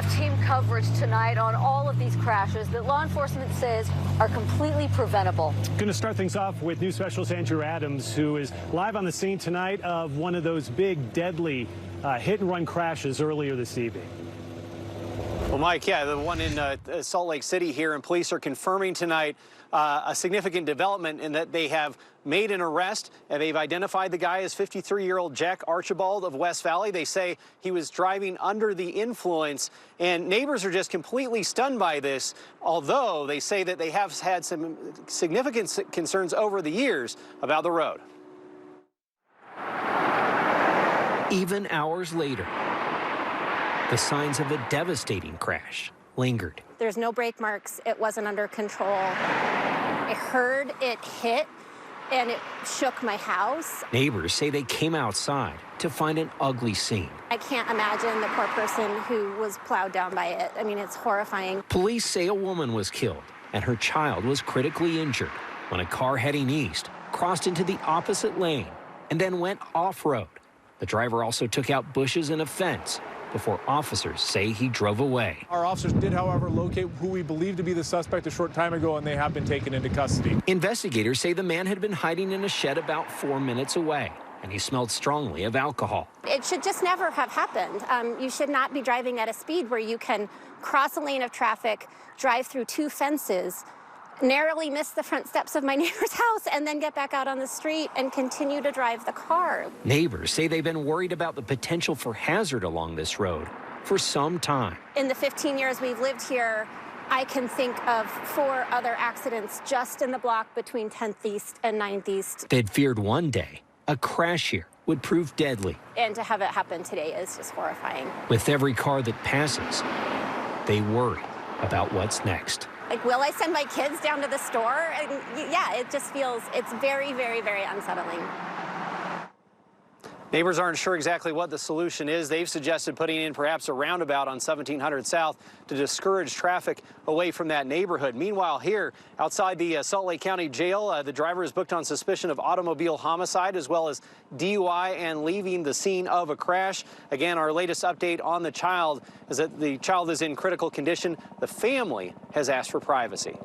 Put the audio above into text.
have team coverage tonight on all of these crashes that law enforcement says are completely preventable. Going to start things off with news specialist Andrew Adams, who is live on the scene tonight of one of those big, deadly hit-and-run crashes earlier this evening. Well, Mike, yeah, the one in Salt Lake City here, and police are confirming tonight a significant development in that they have made an arrest, and they've identified the guy as 53-year-old Jack Archibald of West Valley. They say he was driving under the influence, and neighbors are just completely stunned by this, although they say that they have had some significant concerns over the years about the road. Even hours later, the signs of a devastating crash lingered. There's no brake marks. It wasn't under control. I heard it hit, and it shook my house. Neighbors say they came outside to find an ugly scene. I can't imagine the poor person who was plowed down by it. I mean, it's horrifying. Police say a woman was killed and her child was critically injured when a car heading east crossed into the opposite lane and then went off-road. The driver also took out bushes and a fence before officers say he drove away. Our officers did, however, locate who we believe to be the suspect a short time ago, and they have been taken into custody. Investigators say the man had been hiding in a shed about 4 minutes away, and he smelled strongly of alcohol. It should just never have happened. You should not be driving at a speed where you can cross a lane of traffic, drive through 2 fences, narrowly miss the front steps of my neighbor's house, and then get back out on the street and continue to drive the car. Neighbors say they've been worried about the potential for hazard along this road for some time. In the 15 years we've lived here, I can think of 4 other accidents just in the block between 10th East and 9th East. They'd feared one day a crash here would prove deadly. And to have it happen today is just horrifying. With every car that passes, they worry about what's next. Like, will I send my kids down to the store? And yeah, it just feels, it's very, very, very unsettling. Neighbors aren't sure exactly what the solution is. They've suggested putting in perhaps a roundabout on 1700 South to discourage traffic away from that neighborhood. Meanwhile, here outside the Salt Lake County Jail, the driver is booked on suspicion of automobile homicide as well as DUI and leaving the scene of a crash. Again, our latest update on the child is that the child is in critical condition. The family has asked for privacy.